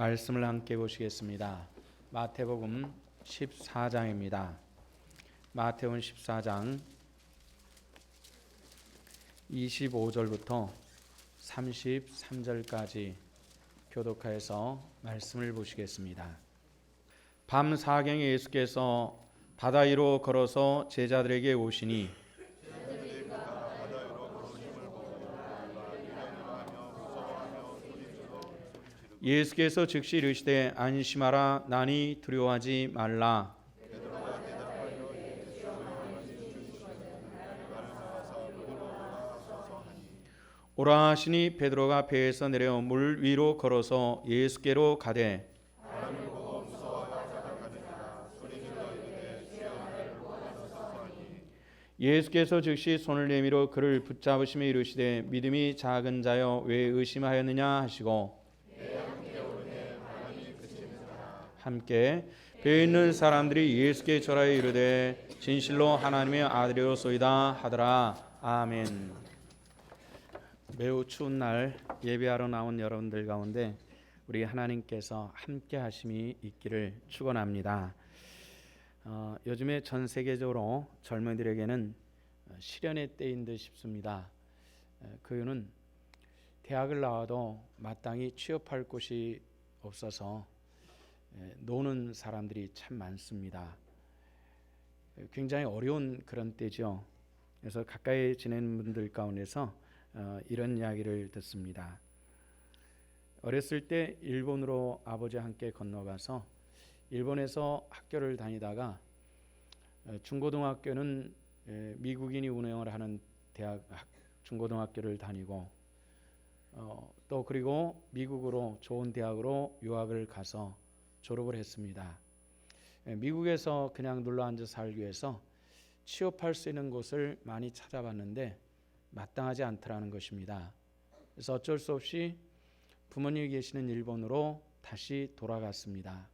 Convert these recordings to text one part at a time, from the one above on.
말씀을 함께 보시겠습니다. 마태복음 14장입니다. 마태복음 14장 25절부터 33절까지 교독하여서 말씀을 보시겠습니다. 밤 사경에 예수께서 바다 위로 걸어서 제자들에게 오시니 예수께서 즉시 이르시되 안심하라 나니 두려워하지 말라. 오라 하시니 베드로가 배에서 내려 물 위로 걸어서 예수께로 가되 예수께서 즉시 손을 내밀어 그를 붙잡으시며 이르시되 믿음이 작은 자여 왜 의심하였느냐 하시고 함께 배에 있는 사람들이 예수께 절하여 이르되 진실로 하나님의 아들이로소이다 하더라. 아멘. 매우 추운 날 예배하러 나온 여러분들 가운데 우리 하나님께서 함께 하심이 있기를 축원합니다. 요즘에 전 세계적으로 젊은이들에게는 시련의 때인 듯 싶습니다. 그 이유는 대학을 나와도 마땅히 취업할 곳이 없어서 노는 사람들이 참 많습니다. 굉장히 어려운 그런 때죠. 그래서 가까이 지내는 분들 가운데서 이런 이야기를 듣습니다. 어렸을 때 일본으로 아버지와 함께 건너가서 일본에서 학교를 다니다가 중고등학교는 미국인이 운영을 하는 대학 중고등학교를 다니고 또 그리고 미국으로 좋은 대학으로 유학을 가서 졸업을 했습니다. 미국에서 그냥 눌러 앉아 살기 위해서 취업할 수 있는 곳을 많이 찾아봤는데 마땅하지 않더라는 것입니다. 그래서 어쩔 수 없이 부모님이 계시는 일본으로 다시 돌아갔습니다.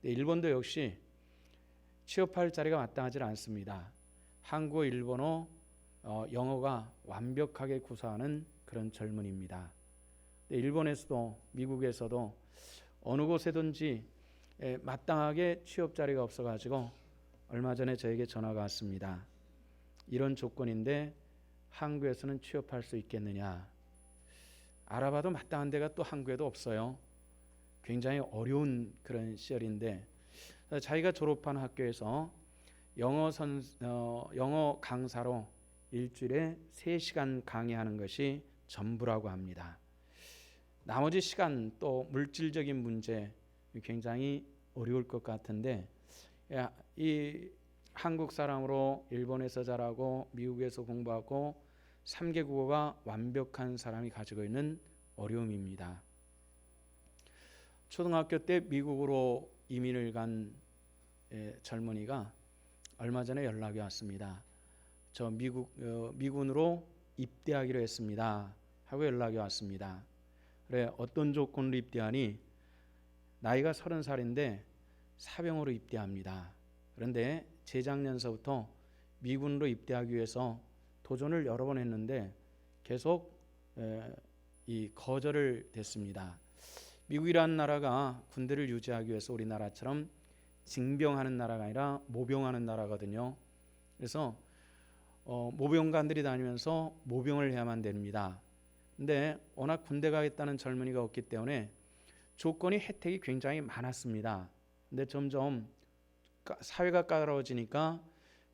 일본도 역시 취업할 자리가 마땅하지 않습니다. 한국어, 일본어, 영어가 완벽하게 구사하는 그런 젊은이입니다. 일본에서도 미국에서도 어느 곳에든지 마땅하게 취업 자리가 없어가지고 얼마 전에 저에게 전화가 왔습니다. 이런 조건인데 한국에서는 취업할 수 있겠느냐. 알아봐도 마땅한 데가 또 한국에도 없어요. 굉장히 어려운 그런 시절인데 자기가 졸업한 학교에서 영어 강사로 일주일에 3시간 강의하는 것이 전부라고 합니다. 나머지 시간 또 물질적인 문제 굉장히 어려울 것 같은데 이 한국 사람으로 일본에서 자라고 미국에서 공부하고 3개 국어가 완벽한 사람이 가지고 있는 어려움입니다. 초등학교 때 미국으로 이민을 간 젊은이가 얼마 전에 연락이 왔습니다. 저 미군으로 입대하기로 했습니다 하고 연락이 왔습니다. 그래 어떤 조건으로 입대하니 나이가 30살인데 사병으로 입대합니다. 그런데 재작년서부터 미군으로 입대하기 위해서 도전을 여러 번 했는데 계속 거절을 됐습니다. 미국이라는 나라가 군대를 유지하기 위해서 우리나라처럼 징병하는 나라가 아니라 모병하는 나라거든요. 그래서 모병관들이 다니면서 모병을 해야만 됩니다. 근데 워낙 군대 가겠다는 젊은이가 없기 때문에 조건이 혜택이 굉장히 많았습니다. 근데 점점 사회가 까다로워지니까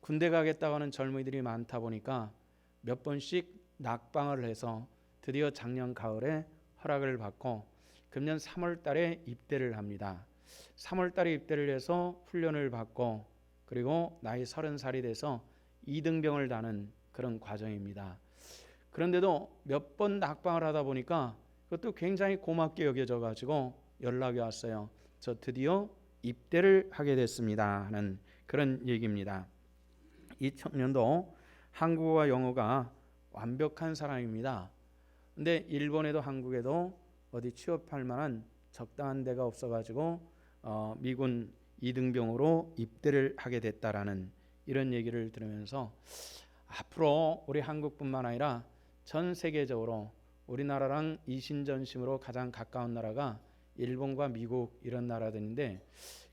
군대 가겠다고 하는 젊은이들이 많다 보니까 몇 번씩 낙방을 해서 드디어 작년 가을에 허락을 받고 금년 3월 달에 입대를 합니다. 3월 달에 입대를 해서 훈련을 받고 그리고 나이 30살이 돼서 2등병을 다는 그런 과정입니다. 그런데도 몇 번 낙방을 하다 보니까 그것도 굉장히 고맙게 여겨져 가지고 연락이 왔어요. 저 드디어 입대를 하게 됐습니다 하는 그런 얘기입니다. 이 청년도 한국어와 영어가 완벽한 사람입니다. 근데 일본에도 한국에도 어디 취업할 만한 적당한 데가 없어가지고 미군 2등병으로 입대를 하게 됐다라는 이런 얘기를 들으면서 앞으로 우리 한국뿐만 아니라 전 세계적으로 우리나라랑 이신전심으로 가장 가까운 나라가 일본과 미국 이런 나라들인데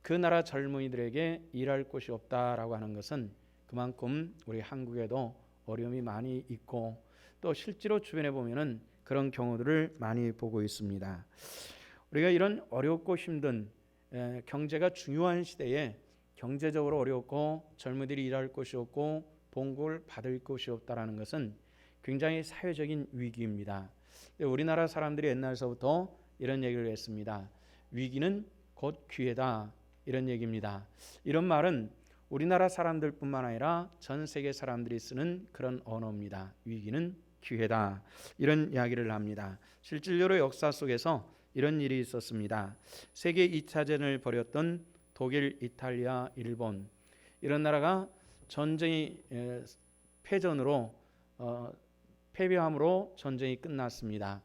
그 나라 젊은이들에게 일할 곳이 없다라고 하는 것은 그만큼 우리 한국에도 어려움이 많이 있고 또 실제로 주변에 보면은 그런 경우들을 많이 보고 있습니다. 우리가 이런 어렵고 힘든 경제가 중요한 시대에 경제적으로 어렵고 젊은이들이 일할 곳이 없고 봉급을 받을 곳이 없다라는 것은 굉장히 사회적인 위기입니다. 우리나라 사람들이 옛날서부터 이런 얘기를 했습니다. 위기는 곧 기회다 이런 얘기입니다. 이런 말은 우리나라 사람들뿐만 아니라 전 세계 사람들이 쓰는 그런 언어입니다. 위기는 기회다 이런 이야기를 합니다. 실질적으로 역사 속에서 이런 일이 있었습니다. 세계 2차전을 벌였던 독일, 이탈리아, 일본 이런 나라가 전쟁이 패전으로 패배함으로 전쟁이 끝났습니다.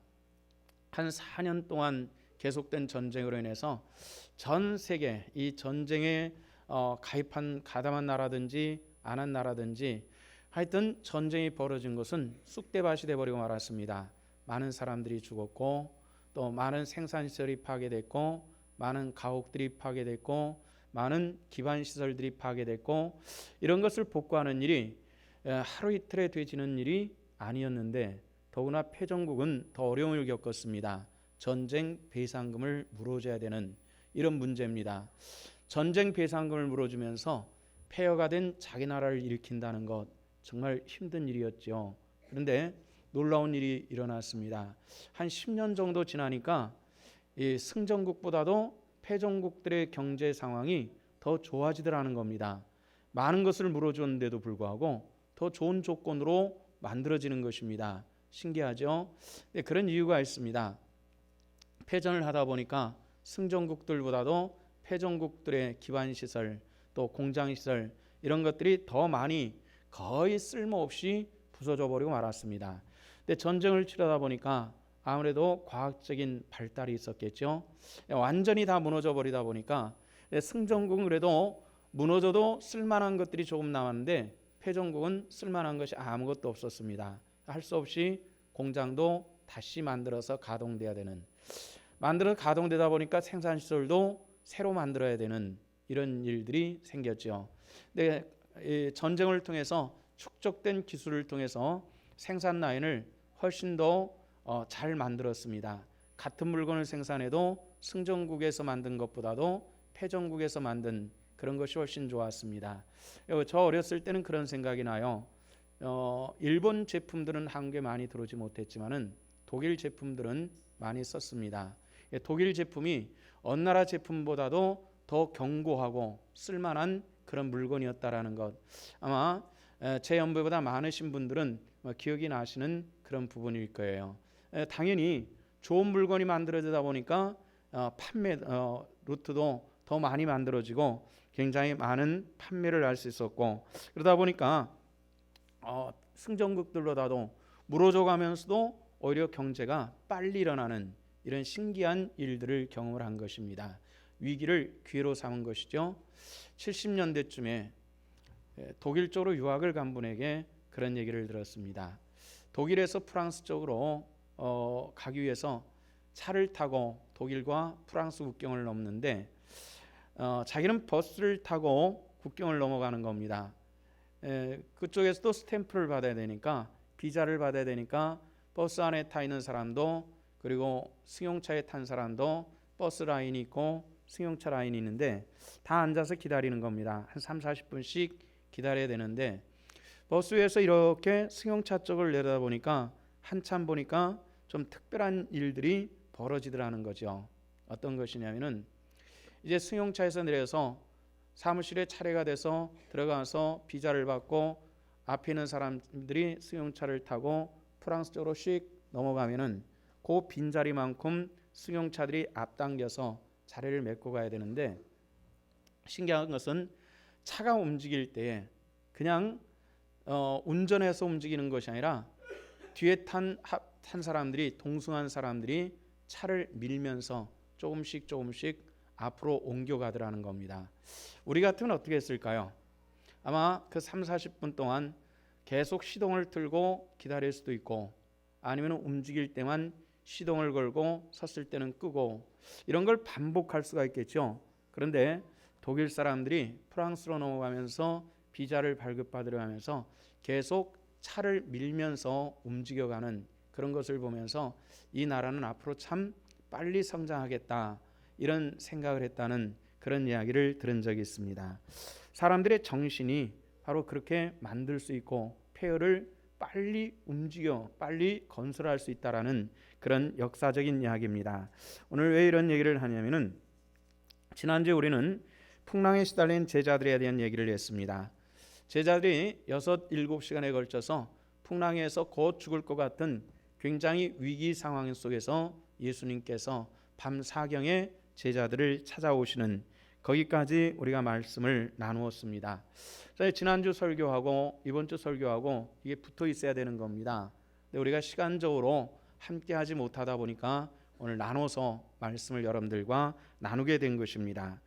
한 4년 동안 계속된 전쟁으로 인해서 전 세계 이 전쟁에 가담한 나라든지 안 한 나라든지 하여튼 전쟁이 벌어진 것은 쑥대밭이 되어버리고 말았습니다. 많은 사람들이 죽었고 또 많은 생산시설이 파괴됐고 많은 가옥들이 파괴됐고 많은 기반시설들이 파괴됐고 이런 것을 복구하는 일이 하루 이틀에 되지는 일이 아니었는데 더구나 패전국은 더 어려움을 겪었습니다. 전쟁 배상금을 물어줘야 되는 이런 문제입니다. 전쟁 배상금을 물어주면서 폐허가 된 자기 나라를 일으킨다는 것 정말 힘든 일이었죠. 그런데 놀라운 일이 일어났습니다. 한 10년 정도 지나니까 이 승전국보다도 패전국들의 경제 상황이 더 좋아지더라는 겁니다. 많은 것을 물어줬는데도 불구하고 더 좋은 조건으로 만들어지는 것입니다. 신기하죠? 네, 그런 이유가 있습니다. 패전을 하다 보니까 승전국들보다도 패전국들의 기반시설 또 공장시설 이런 것들이 더 많이 거의 쓸모없이 부서져 버리고 말았습니다. 근데 전쟁을 치르다 보니까 아무래도 과학적인 발달이 있었겠죠. 완전히 다 무너져 버리다 보니까 승전국은 그래도 무너져도 쓸만한 것들이 조금 남았는데 패전국은 쓸만한 것이 아무것도 없었습니다. 할 수 없이 공장도 다시 만들어서 가동돼야 되는 가동되다 보니까 생산시설도 새로 만들어야 되는 이런 일들이 생겼죠. 근데 전쟁을 통해서 축적된 기술을 통해서 생산 라인을 훨씬 더 잘 만들었습니다. 같은 물건을 생산해도 승전국에서 만든 것보다도 패전국에서 만든 그런 것이 훨씬 좋았습니다. 저 어렸을 때는 그런 생각이 나요. 일본 제품들은 한국에 많이 들어오지 못했지만은 독일 제품들은 많이 썼습니다. 독일 제품이 어느 나라 제품보다도 더 견고하고 쓸만한 그런 물건이었다라는 것 아마 제 연배보다 많으신 분들은 기억이 나시는 그런 부분일 거예요. 당연히 좋은 물건이 만들어지다 보니까 판매 루트도 더 많이 만들어지고 굉장히 많은 판매를 할 수 있었고 그러다 보니까 승전국들보다도 무너져 가면서도 오히려 경제가 빨리 일어나는 이런 신기한 일들을 경험을 한 것입니다. 위기를 기회로 삼은 것이죠. 70년대쯤에 독일 쪽으로 유학을 간 분에게 그런 얘기를 들었습니다. 독일에서 프랑스 쪽으로 가기 위해서 차를 타고 독일과 프랑스 국경을 넘는데 자기는 버스를 타고 국경을 넘어가는 겁니다. 그쪽에서도 스탬프를 받아야 되니까 비자를 받아야 되니까 버스 안에 타 있는 사람도 그리고 승용차에 탄 사람도 버스 라인이 있고 승용차 라인이 있는데 다 앉아서 기다리는 겁니다. 한 30-40분씩 기다려야 되는데 버스 위에서 이렇게 승용차 쪽을 내려다보니까 한참 보니까 좀 특별한 일들이 벌어지더라는 거죠. 어떤 것이냐면은 이제 승용차에서 내려서 사무실에 차례가 돼서 들어가서 비자를 받고 앞에 있는 사람들이 승용차를 타고 프랑스 쪽으로 씩 넘어가면은 그 빈자리만큼 승용차들이 앞당겨서 자리를 메꿔 가야 되는데 신기한 것은 차가 움직일 때에 그냥 운전해서 움직이는 것이 아니라 뒤에 탄 사람들이 동승한 사람들이 차를 밀면서 조금씩 앞으로 옮겨가더라는 겁니다. 우리 같으면 어떻게 했을까요? 아마 그 30-40분 동안 계속 시동을 틀고 기다릴 수도 있고 아니면 움직일 때만 시동을 걸고 섰을 때는 끄고 이런 걸 반복할 수가 있겠죠. 그런데 독일 사람들이 프랑스로 넘어가면서 비자를 발급받으려 하면서 계속 차를 밀면서 움직여가는 그런 것을 보면서 이 나라는 앞으로 참 빨리 성장하겠다 이런 생각을 했다는 그런 이야기를 들은 적이 있습니다. 사람들의 정신이 바로 그렇게 만들 수 있고 폐허를 빨리 움직여 빨리 건설할 수 있다라는 그런 역사적인 이야기입니다. 오늘 왜 이런 얘기를 하냐면은 지난주에 우리는 풍랑에 시달린 제자들에 대한 얘기를 했습니다. 제자들이 6-7시간에 걸쳐서 풍랑에서 곧 죽을 것 같은 굉장히 위기 상황 속에서 예수님께서 밤 사경에 제자들을 찾아오시는 거기까지 우리가 말씀을 나누었습니다. 지난주 설교하고 이번 주 설교하고 이게 붙어 있어야 되는 겁니다. 근데 우리가 시간적으로 함께 하지 못하다 보니까 오늘 나눠서 말씀을 여러분들과 나누게 된 것입니다.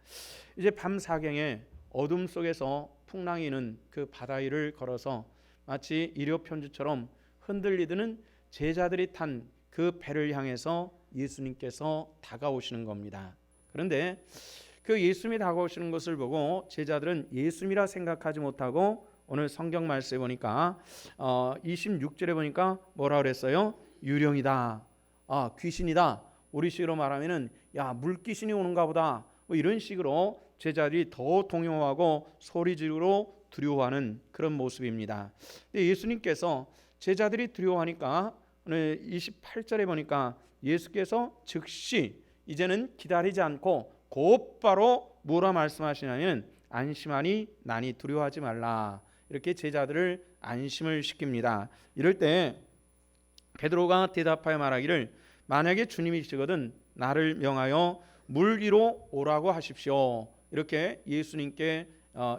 이제 밤 사경에 어둠 속에서 풍랑이 는 그 바다 위를 걸어서 마치 일요 편주처럼 흔들리드는 제자들이 탄 그 배를 향해서 예수님께서 다가오시는 겁니다. 그런데 그 예수님이 다가오시는 것을 보고 제자들은 예수님이라 생각하지 못하고 오늘 성경 말씀에 보니까 26절에 보니까 뭐라 그랬어요? 유령이다. 귀신이다. 우리 식으로 말하면은 야 물귀신이 오는가 보다. 뭐 이런 식으로 제자들이 더 동요하고 소리 지르고 두려워하는 그런 모습입니다. 근데 예수님께서 제자들이 두려워하니까 오늘 28절에 보니까 예수께서 즉시 이제는 기다리지 않고 곧바로 뭐라 말씀하시냐면 안심하니 나니 두려워하지 말라. 이렇게 제자들을 안심을 시킵니다. 이럴 때 베드로가 대답하여 말하기를 만약에 주님이시거든 나를 명하여 물 위로 오라고 하십시오. 이렇게 예수님께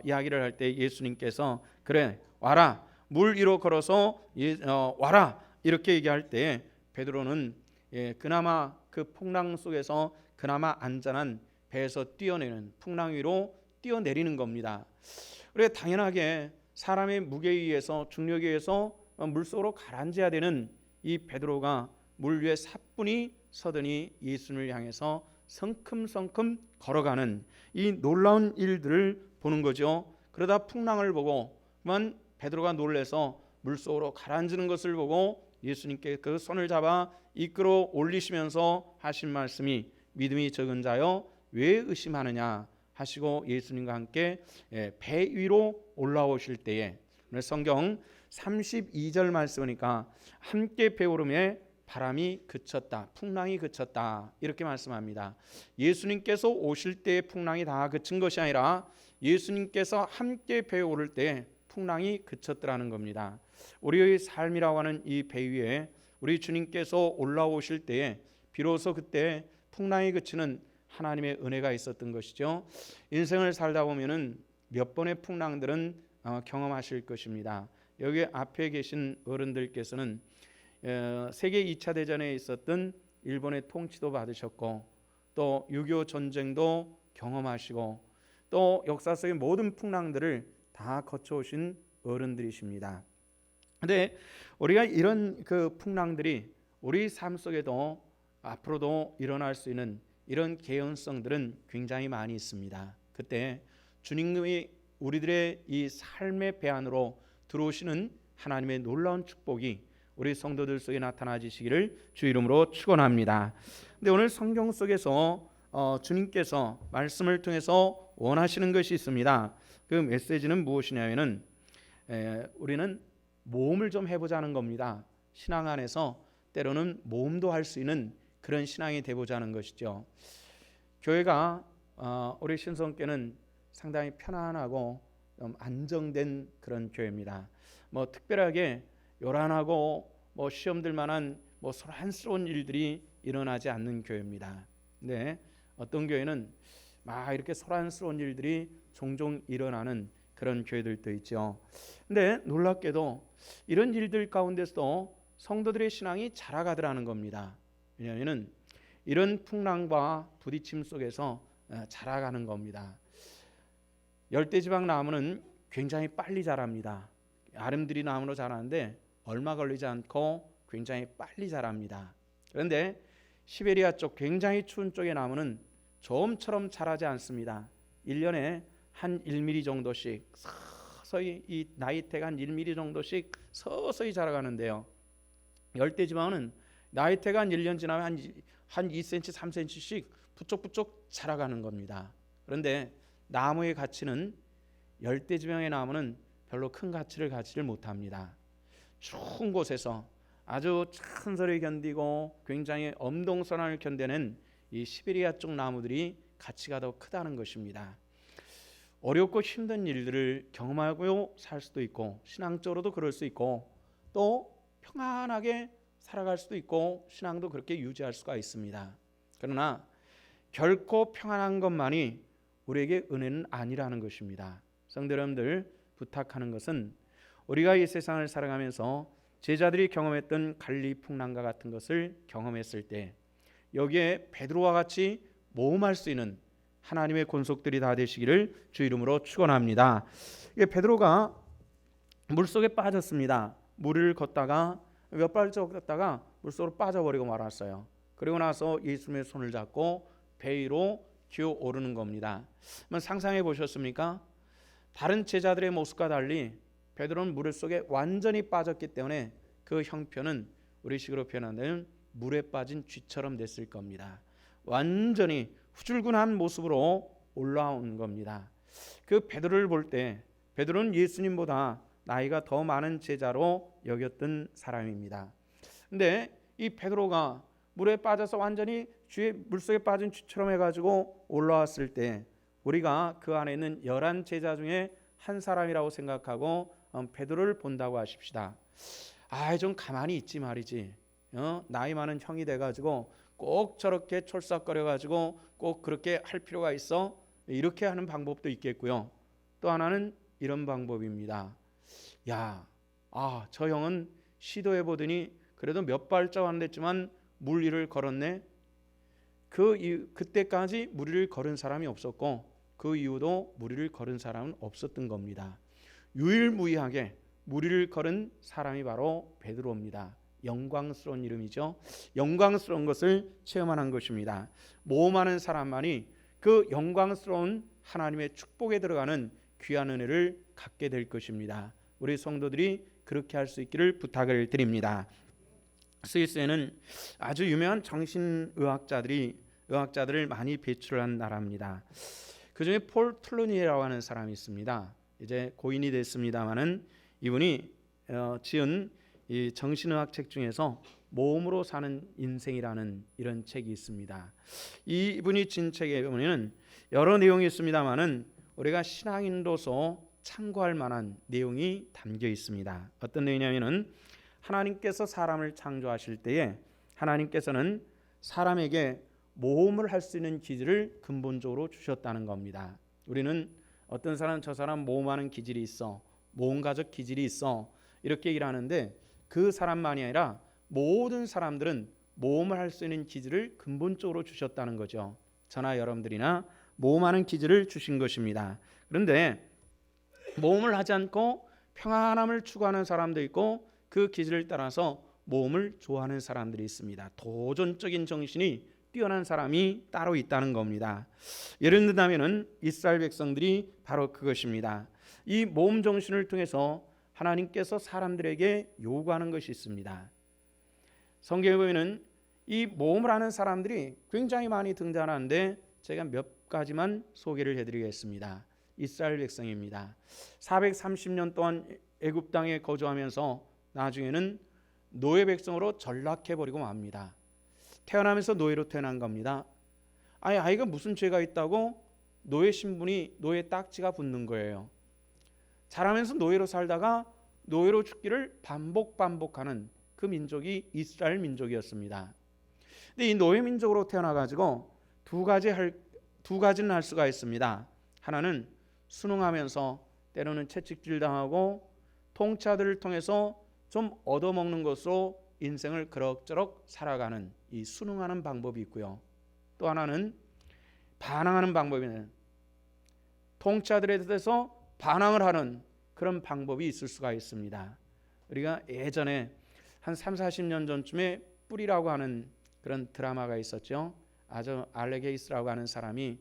이야기를 할 때 예수님께서 그래 와라 물 위로 걸어서 와라 이렇게 얘기할 때 베드로는 그나마 그 풍랑 속에서 그나마 안전한 배에서 뛰어내는 풍랑 위로 뛰어내리는 겁니다. 그래 당연하게 사람의 무게에 의해서 중력에 의해서 물속으로 가라앉아야 되는 이 베드로가 물 위에 사뿐히 서더니 예수님을 향해서 성큼성큼 걸어가는 이 놀라운 일들을 보는 거죠. 그러다 풍랑을 보고 그만 베드로가 놀래서 물속으로 가라앉는 것을 보고 예수님께 그 손을 잡아 이끌어 올리시면서 하신 말씀이 믿음이 적은 자여 왜 의심하느냐 하시고 예수님과 함께 배 위로 올라오실 때에 성경 32절 말씀이니까 함께 배오름에 바람이 그쳤다. 풍랑이 그쳤다. 이렇게 말씀합니다. 예수님께서 오실 때 풍랑이 다 그친 것이 아니라 예수님께서 함께 배에 오를 때 풍랑이 그쳤더라는 겁니다. 우리의 삶이라고 하는 이 배 위에 우리 주님께서 올라오실 때에 비로소 그때 풍랑이 그치는 하나님의 은혜가 있었던 것이죠. 인생을 살다 보면은 몇 번의 풍랑들은 경험하실 것입니다. 여기 앞에 계신 어른들께서는 세계 2차 대전에 있었던 일본의 통치도 받으셨고 또 6.25 전쟁도 경험하시고 또 역사 속의 모든 풍랑들을 다 거쳐오신 어른들이십니다. 근데 우리가 이런 그 풍랑들이 우리 삶 속에도 앞으로도 일어날 수 있는 이런 개연성들은 굉장히 많이 있습니다. 그때 주님이 우리들의 이 삶의 배 안으로 들어오시는 하나님의 놀라운 축복이 우리 성도들 속에 나타나지시기를 주 이름으로 축원합니다. 근데 오늘 성경 속에서 주님께서 말씀을 통해서 원하시는 것이 있습니다. 그 메시지는 무엇이냐면은 우리는 모험을 좀 해보자는 겁니다. 신앙 안에서 때로는 모험도 할 수 있는 그런 신앙이 되보자는 것이죠. 교회가 우리 신성교는 상당히 편안하고 좀 안정된 그런 교회입니다. 뭐 특별하게 요란하고 뭐 시험들 만한 뭐 소란스러운 일들이 일어나지 않는 교회입니다. 근데 어떤 교회는 막 이렇게 소란스러운 일들이 종종 일어나는 그런 교회들도 있죠. 근데 놀랍게도 이런 일들 가운데서도 성도들의 신앙이 자라가더라는 겁니다. 왜냐하면 이런 풍랑과 부딪힘 속에서 자라가는 겁니다. 열대지방 나무는 굉장히 빨리 자랍니다. 아름드리 나무로 자라는데 얼마 걸리지 않고 굉장히 빨리 자랍니다. 그런데 시베리아 쪽 굉장히 추운 쪽의 나무는 좀처럼 자라지 않습니다. 1년에 한 1mm 정도씩 서서히 이 나이테가 한 1mm 정도씩 서서히 자라가는데요. 열대지방은 나이테가 한 1년 지나면 한 2cm, 3cm씩 부쩍부쩍 자라가는 겁니다. 그런데 나무의 가치는 열대지방의 나무는 별로 큰 가치를 가지를 못합니다. 추운 곳에서 아주 찬설을 견디고 굉장히 엄동선한을 견뎌낸 이 시베리아 쪽 나무들이 가치가 더 크다는 것입니다. 어렵고 힘든 일들을 경험하고 살 수도 있고 신앙적으로도 그럴 수 있고 또 평안하게 살아갈 수도 있고 신앙도 그렇게 유지할 수가 있습니다. 그러나 결코 평안한 것만이 우리에게 은혜는 아니라는 것입니다. 성도 여러분들, 부탁하는 것은 우리가 이 세상을 살아가면서 제자들이 경험했던 갈리풍랑과 같은 것을 경험했을 때 여기에 베드로와 같이 모험할 수 있는 하나님의 권속들이 다 되시기를 주 이름으로 축원합니다. 베드로가 물속에 빠졌습니다. 물을 걷다가 몇 발짝 걷다가 물속으로 빠져버리고 말았어요. 그리고 나서 예수님의 손을 잡고 배 위로 기어 오르는 겁니다. 한번 상상해 보셨습니까? 다른 제자들의 모습과 달리 베드로는 물 속에 완전히 빠졌기 때문에 그 형편은 우리식으로 표현하면 물에 빠진 쥐처럼 됐을 겁니다. 완전히 후줄근한 모습으로 올라온 겁니다. 그 베드로를 볼 때 베드로는 예수님보다 나이가 더 많은 제자로 여겼던 사람입니다. 근데 이 베드로가 물에 빠져서 완전히 물속에 빠진 쥐처럼 해가지고 올라왔을 때 우리가 그 안에 있는 11 제자 중에 한 사람이라고 생각하고 베드로를 본다고 하십시다. 좀 가만히 있지 말이지. 나이 많은 형이 돼가지고 꼭 저렇게 촐싹거려가지고 꼭 그렇게 할 필요가 있어? 이렇게 하는 방법도 있겠고요. 또 하나는 이런 방법입니다. 저 형은 시도해보더니 그래도 몇 발짝 안 됐지만 물 위를 걸었네. 그때까지 물 위를 걸은 사람이 없었고 그 이후도 물 위를 걸은 사람은 없었던 겁니다. 유일무이하게 물 위를 걸은 사람이 바로 베드로입니다. 영광스러운 이름이죠. 영광스러운 것을 체험한 것입니다. 모험하는 사람만이 그 영광스러운 하나님의 축복에 들어가는 귀한 은혜를 갖게 될 것입니다. 우리 성도들이 그렇게 할 수 있기를 부탁을 드립니다. 스위스에는 아주 유명한 의학자들을 많이 배출한 나라입니다. 그 중에 폴 툴루니라고 하는 사람이 있습니다. 이제 고인이 됐습니다마는 이분이 지은 이 정신의학 책 중에서 모험으로 사는 인생이라는 이런 책이 있습니다. 이분이 진 책에 보면은 여러 내용이 있습니다마는 우리가 신앙인으로서 참고할 만한 내용이 담겨 있습니다. 어떤 내용이냐면은 하나님께서 사람을 창조하실 때에 하나님께서는 사람에게 모험을 할 수 있는 기질을 근본적으로 주셨다는 겁니다. 우리는 어떤 사람 저 사람 모험하는 기질이 있어, 모험가적 기질이 있어 이렇게 일하는데 그 사람만이 아니라 모든 사람들은 모험을 할 수 있는 기질을 근본적으로 주셨다는 거죠. 저나 여러분들이나 모험하는 기질을 주신 것입니다. 그런데 모험을 하지 않고 평안함을 추구하는 사람도 있고 그 기질을 따라서 모험을 좋아하는 사람들이 있습니다. 도전적인 정신이 뛰어난 사람이 따로 있다는 겁니다. 예를 들자면은 이스라엘 백성들이 바로 그것입니다. 이 모험 정신을 통해서 하나님께서 사람들에게 요구하는 것이 있습니다. 성경에 보면은 이 모험을 하는 사람들이 굉장히 많이 등장하는데 제가 몇 가지만 소개를 해드리겠습니다. 이스라엘 백성입니다. 430년 동안 애굽 땅에 거주하면서 나중에는 노예 백성으로 전락해버리고 맙니다. 태어나면서 노예로 태어난 겁니다. 아이가 무슨 죄가 있다고 노예 신분이 노예 딱지가 붙는 거예요. 자라면서 노예로 살다가 노예로 죽기를 반복하는 그 민족이 이스라엘 민족이었습니다. 근데 이 노예 민족으로 태어나가지고 두 가지는 할 수가 있습니다. 하나는 순응하면서 때로는 채찍질 당하고 통치자들을 통해서 좀 얻어먹는 것으로 인생을 그럭저럭 살아가는 이 순응하는 방법이 있고요. 또 하나는 반항하는 방법이네요. 통치자들에 대해서 반항을 하는 그런 방법이 있을 수가 있습니다. 우리가 예전에 한 30, 40년 전쯤에 뿔이라고 하는 그런 드라마가 있었죠. 아주 알레게이스라고 하는 사람이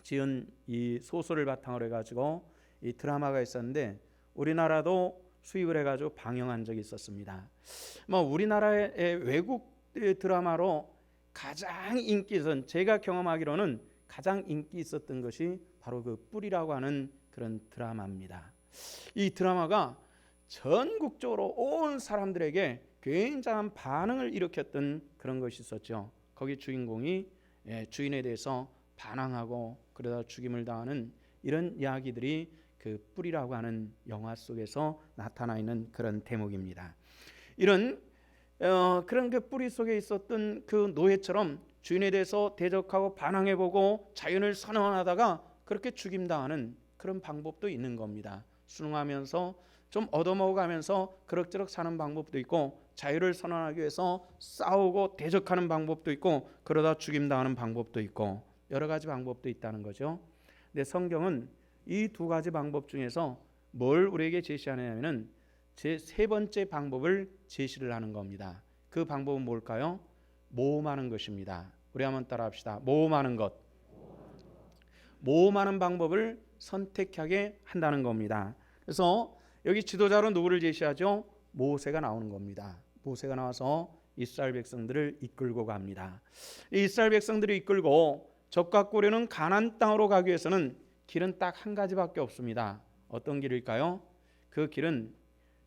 지은 이 소설을 바탕으로 해가지고 이 드라마가 있었는데 우리나라도 수입을 해가지고 방영한 적이 있었습니다. 뭐 우리나라의 외국 드라마로 가장 인기 있었던, 제가 경험하기로는 가장 인기 있었던 것이 바로 그 뿔이라고 하는 그런 드라마입니다. 이 드라마가 전국적으로 온 사람들에게 굉장한 반응을 일으켰던 그런 것이 있었죠. 거기 주인공이 주인에 대해서 반항하고 그러다 죽임을 당하는 이런 이야기들이 그 뿔이라고 하는 영화 속에서 나타나 있는 그런 대목입니다. 이런 그런 그 뿌리 속에 있었던 그 노예처럼 주인에 대해서 대적하고 반항해보고 자연을 선언하다가 그렇게 죽임당하는 그런 방법도 있는 겁니다. 순응하면서 좀 얻어먹어가면서 그럭저럭 사는 방법도 있고, 자유를 선언하기 위해서 싸우고 대적하는 방법도 있고, 그러다 죽임당하는 방법도 있고, 여러 가지 방법도 있다는 거죠. 근데 성경은 이 두 가지 방법 중에서 뭘 우리에게 제시하냐면은 제 세 번째 방법을 제시를 하는 겁니다. 그 방법은 뭘까요? 모험하는 것입니다. 우리 한번 따라합시다. 모험하는 것. 모험하는 방법을 선택하게 한다는 겁니다. 그래서 여기 지도자로 누구를 제시하죠? 모세가 나오는 겁니다. 모세가 나와서 이스라엘 백성들을 이끌고 갑니다. 이스라엘 백성들을 이끌고 적과 꾸려는 가나안 땅으로 가기 위해서는 길은 딱 한 가지밖에 없습니다. 어떤 길일까요? 그 길은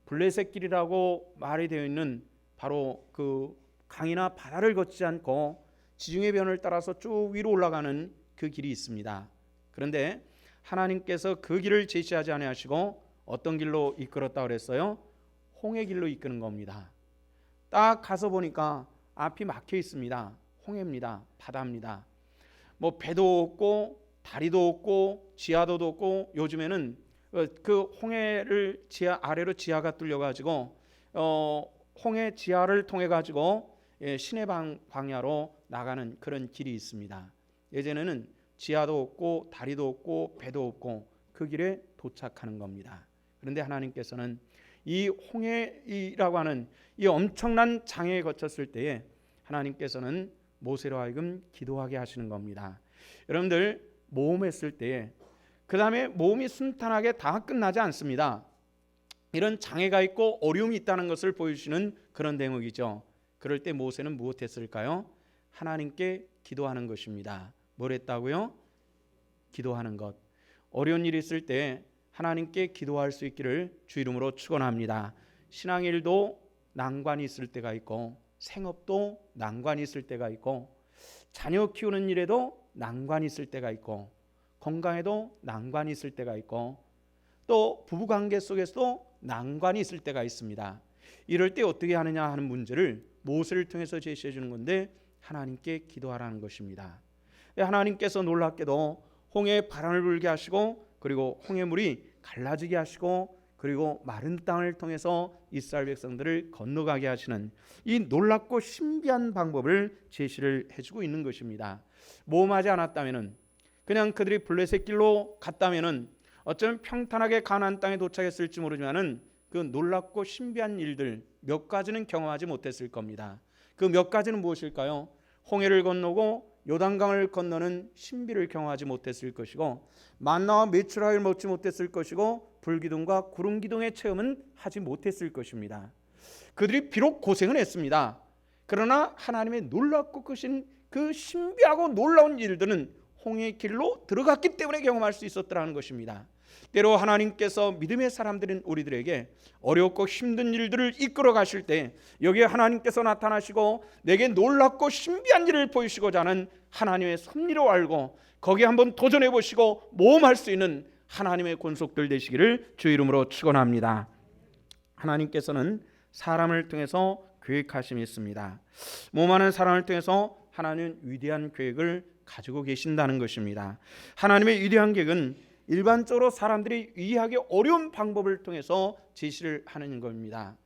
블레셋 길이라고 말이 되어 있는 바로 그 강이나 바다를 거치지 않고 지중해 변을 따라서 쭉 위로 올라가는 그 길이 있습니다. 그런데 하나님께서 그 길을 제시하지 아니하시고 어떤 길로 이끌었다고 그랬어요? 홍해 길로 이끄는 겁니다. 딱 가서 보니까 앞이 막혀 있습니다. 홍해입니다. 바다입니다. 뭐 배도 없고 다리도 없고 지하도도 없고, 요즘에는 그 홍해를 아래로 지하가 뚫려 가지고 홍해 지하를 통해 가지고 시내 방야로 나가는 그런 길이 있습니다. 예전에는 지하도 없고 다리도 없고 배도 없고 그 길에 도착하는 겁니다. 그런데 하나님께서는 이 홍해라고 하는 이 엄청난 장애에 거쳤을 때에 하나님께서는 모세로 하여금 기도하게 하시는 겁니다. 여러분들 모험했을 때에 그 다음에 모험이 순탄하게 다 끝나지 않습니다. 이런 장애가 있고 어려움이 있다는 것을 보여주시는 그런 대목이죠. 그럴 때 모세는 무엇했을까요? 하나님께 기도하는 것입니다. 뭘 했다고요? 기도하는 것. 어려운 일이 있을 때 하나님께 기도할 수 있기를 주 이름으로 축원합니다. 신앙일도 난관이 있을 때가 있고, 생업도 난관이 있을 때가 있고, 자녀 키우는 일에도 난관이 있을 때가 있고, 건강에도 난관이 있을 때가 있고, 또 부부관계 속에서도 난관이 있을 때가 있습니다. 이럴 때 어떻게 하느냐 하는 문제를 모세를 통해서 제시해 주는 건데, 하나님께 기도하라는 것입니다. 하나님께서 놀랍게도 홍해에 바람을 불게 하시고, 그리고 홍해물이 갈라지게 하시고, 그리고 마른 땅을 통해서 이스라엘 백성들을 건너가게 하시는 이 놀랍고 신비한 방법을 제시를 해주고 있는 것입니다. 모험하지 않았다면은, 그냥 그들이 블레셋 길로 갔다면은 어쩌면 평탄하게 가나안 땅에 도착했을지 모르지만은 그 놀랍고 신비한 일들 몇 가지는 경험하지 못했을 겁니다. 그 몇 가지는 무엇일까요? 홍해를 건너고 요단강을 건너는 신비를 경험하지 못했을 것이고, 만나와 메추라기를 먹지 못했을 것이고, 불기둥과 구름기둥의 체험은 하지 못했을 것입니다. 그들이 비록 고생은 했습니다. 그러나 하나님의 놀랍고 크신 그 신비하고 놀라운 일들은 홍해의 길로 들어갔기 때문에 경험할 수 있었더라는 것입니다. 때로 하나님께서 믿음의 사람들인 우리들에게 어렵고 힘든 일들을 이끌어 가실 때 여기에 하나님께서 나타나시고 내게 놀랍고 신비한 일을 보이시고자 하는 하나님의 섭리로 알고 거기에 한번 도전해 보시고 모험할 수 있는 하나님의 권속들 되시기를 주 이름으로 축원합니다. 하나님께서는 사람을 통해서 계획하심이 있습니다. 모험하는 사람을 통해서 하나님은 위대한 계획을 가지고 계신다는 것입니다. 하나님의 위대한 계획은 일반적으로 사람들이 이해하기 어려운 방법을 통해서 제시를 하는 겁니다.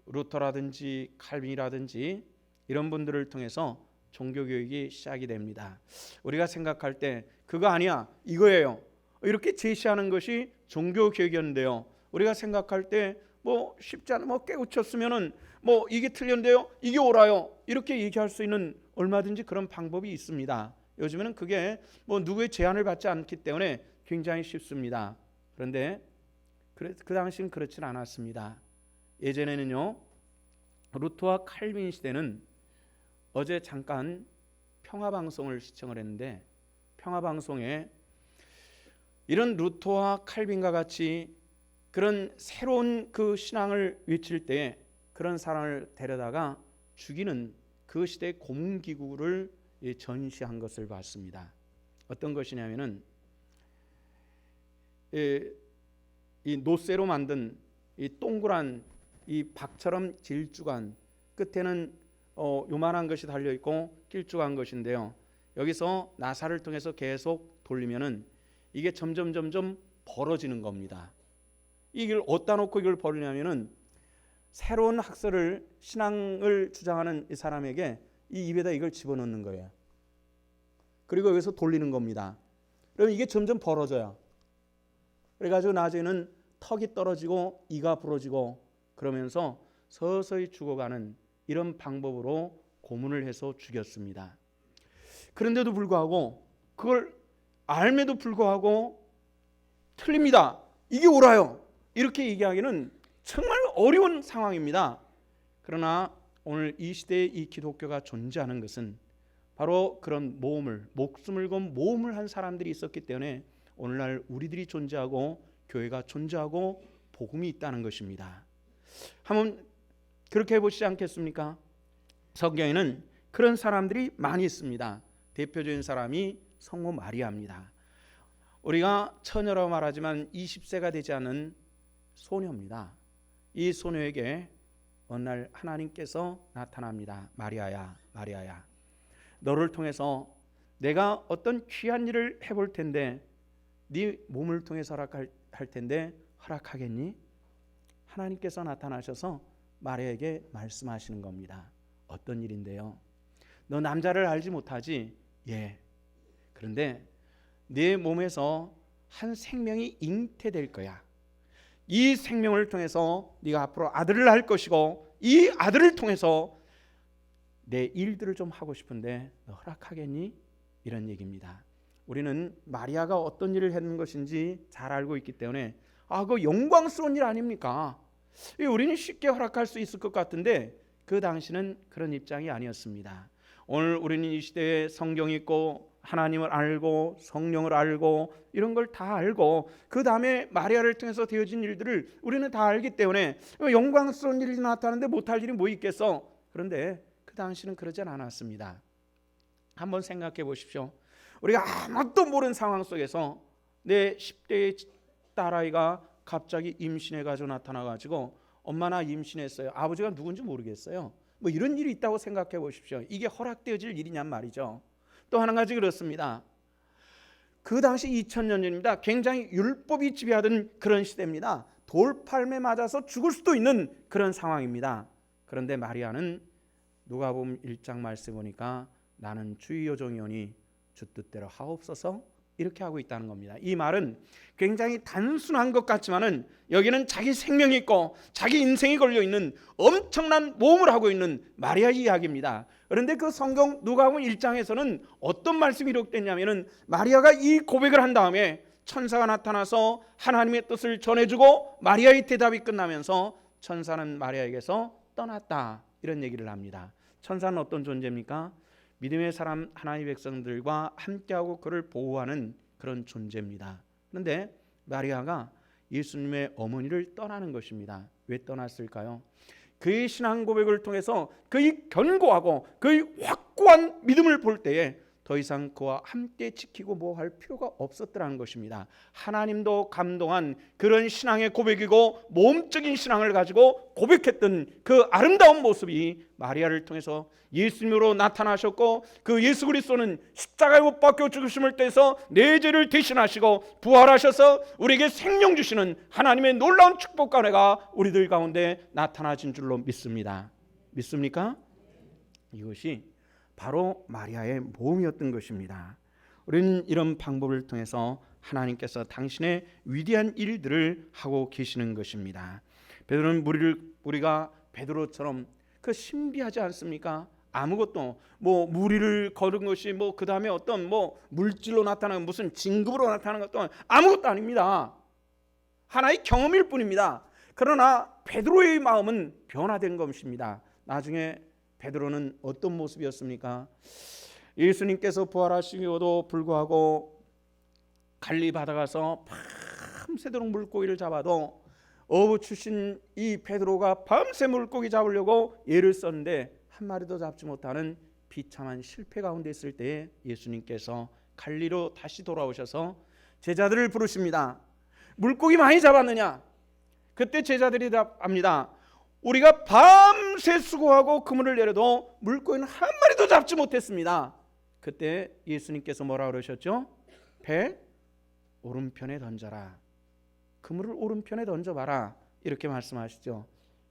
루터라든지 칼빈이라든지 이런 분들을 통해서 종교교육이 시작이 됩니다. 우리가 생각할 때 그거 아니야, 이거예요, 이렇게 제시하는 것이 종교교육이었는데요, 우리가 생각할 때 뭐 쉽지 않아 뭐 깨우쳤으면은 뭐 이게 틀렸는데요, 이게 옳아요, 이렇게 얘기할 수 있는 얼마든지 그런 방법이 있습니다. 요즘에는 그게 뭐 누구의 제한을 받지 않기 때문에 굉장히 쉽습니다. 그런데 그 당시는 그렇진 않았습니다. 예전에는요, 루터와 칼빈 시대는, 어제 잠깐 평화방송을 시청을 했는데, 평화방송에 이런 루터와 칼빈과 같이 그런 새로운 그 신앙을 외칠 때 그런 사람을 데려다가 죽이는 그 시대의 고문기구를 전시한 것을 봤습니다. 어떤 것이냐면은 이 노쇠로 만든 이 동그란 이 박처럼 길쭉한, 끝에는 요만한 것이 달려 있고 길쭉한 것인데요, 여기서 나사를 통해서 계속 돌리면은 이게 점점 벌어지는 겁니다. 이걸 어디다 놓고 이걸 벌리냐면은 새로운 학설을, 신앙을 주장하는 이 사람에게 이 입에다 이걸 집어넣는 거예요. 그리고 여기서 돌리는 겁니다. 그러면 이게 점점 벌어져요. 그래가지고 나중에는 턱이 떨어지고 이가 부러지고 그러면서 서서히 죽어가는 이런 방법으로 고문을 해서 죽였습니다. 그런데도 불구하고, 그걸 알매도 불구하고 틀립니다, 이게 옳아요, 이렇게 얘기하기는 정말 어려운 상황입니다. 그러나 오늘 이 시대에 이 기독교가 존재하는 것은 바로 그런 목숨을 건 모험을 한 사람들이 있었기 때문에 오늘날 우리들이 존재하고 교회가 존재하고 복음이 있다는 것입니다. 한번 그렇게 해보시지 않겠습니까? 성경에는 그런 사람들이 많이 있습니다. 대표적인 사람이 성모 마리아입니다. 우리가 처녀라고 말하지만 20세가 되지 않은 소녀입니다. 이 소녀에게 어느 날 하나님께서 나타납니다. 마리아야, 마리아야, 너를 통해서 내가 어떤 귀한 일을 해볼 텐데 네 몸을 통해서 허락할 텐데 허락하겠니? 하나님께서 나타나셔서 마리아에게 말씀하시는 겁니다. 어떤 일인데요? 너 남자를 알지 못하지? 예. 그런데 네 몸에서 한 생명이 잉태될 거야. 이 생명을 통해서 네가 앞으로 아들을 낳을 것이고, 이 아들을 통해서 내 일들을 좀 하고 싶은데 너 허락하겠니? 이런 얘기입니다. 우리는 마리아가 어떤 일을 했는 것인지 잘 알고 있기 때문에 그거 영광스러운 일 아닙니까? 우리는 쉽게 허락할 수 있을 것 같은데 그 당시는 그런 입장이 아니었습니다. 오늘 우리는 이 시대에 성경이 있고 하나님을 알고 성령을 알고 이런 걸 다 알고 그 다음에 마리아를 통해서 되어진 일들을 우리는 다 알기 때문에 영광스러운 일이 나타나는데 못할 일이 뭐 있겠어? 그런데 그 당시는 그러진 않았습니다. 한번 생각해 보십시오. 우리가 아무것도 모르는 상황 속에서 내 10대의 딸아이가 갑자기 임신해가지고 나타나가지고 엄마 나 임신했어요. 아버지가 누군지 모르겠어요. 뭐 이런 일이 있다고 생각해 보십시오. 이게 허락되어질 일이냔 말이죠. 또 한 가지 그렇습니다. 그 당시 2000년 전입니다. 굉장히 율법이 지배하던 그런 시대입니다. 돌팔매 맞아서 죽을 수도 있는 그런 상황입니다. 그런데 마리아는 누가복음 1장 말씀 보니까 나는 주의 여종이오니 주 뜻대로 하옵소서 이렇게 하고 있다는 겁니다. 이 말은 굉장히 단순한 것 같지만은 여기는 자기 생명이 있고 자기 인생이 걸려 있는 엄청난 모험을 하고 있는 마리아의 이야기입니다. 그런데 그 성경 누가복음 1장에서는 어떤 말씀이 기록됐냐면은 마리아가 이 고백을 한 다음에 천사가 나타나서 하나님의 뜻을 전해주고 마리아의 대답이 끝나면서 천사는 마리아에게서 떠났다 이런 얘기를 합니다. 천사는 어떤 존재입니까? 믿음의 사람 하나님의 백성들과 함께하고 그를 보호하는 그런 존재입니다. 그런데 마리아가 예수님의 어머니를 떠나는 것입니다. 왜 떠났을까요? 그의 신앙 고백을 통해서 그의 견고하고 그의 확고한 믿음을 볼 때에 더 이상 그와 함께 지키고 뭐 할 필요가 없었더라는 것입니다. 하나님도 감동한 그런 신앙의 고백이고 모험적인 신앙을 가지고 고백했던 그 아름다운 모습이 마리아를 통해서 예수님으로 나타나셨고, 그 예수 그리스도는 십자가에 못 박혀 죽으심을 통해서 내 죄를 대신하시고 부활하셔서 우리에게 생명 주시는 하나님의 놀라운 축복과 은혜가 우리들 가운데 나타나신 줄로 믿습니다. 믿습니까? 이것이 바로 마리아의 모험이었던 것입니다. 우리는 이런 방법을 통해서 하나님께서 당신의 위대한 일들을 하고 계시는 것입니다. 베드로는 우리가 베드로처럼 그 신비하지 않습니까? 아무것도 무리를 걸은 것이 그 다음에 어떤 물질로 나타나는 무슨 진급으로 나타나는 것도 아무것도 아닙니다. 하나의 경험일 뿐입니다. 그러나 베드로의 마음은 변화된 것입니다. 나중에 베드로는 어떤 모습이었습니까? 예수님께서 부활하시고도 불구하고 갈릴리 바다 가서 밤새도록 물고기를 잡아도 어부 출신 이 베드로가 밤새 물고기 잡으려고 애를 썼는데 한 마리도 잡지 못하는 비참한 실패 가운데 있을 때에 예수님께서 갈릴리로 다시 돌아오셔서 제자들을 부르십니다. 물고기 많이 잡았느냐? 그때 제자들이 답합니다. 우리가 밤새 수고하고 그물을 내려도 물고기는 한 마리도 잡지 못했습니다. 그때 예수님께서 뭐라 그러셨죠? 배 오른편에 던져라. 그물을 오른편에 던져봐라. 이렇게 말씀하시죠.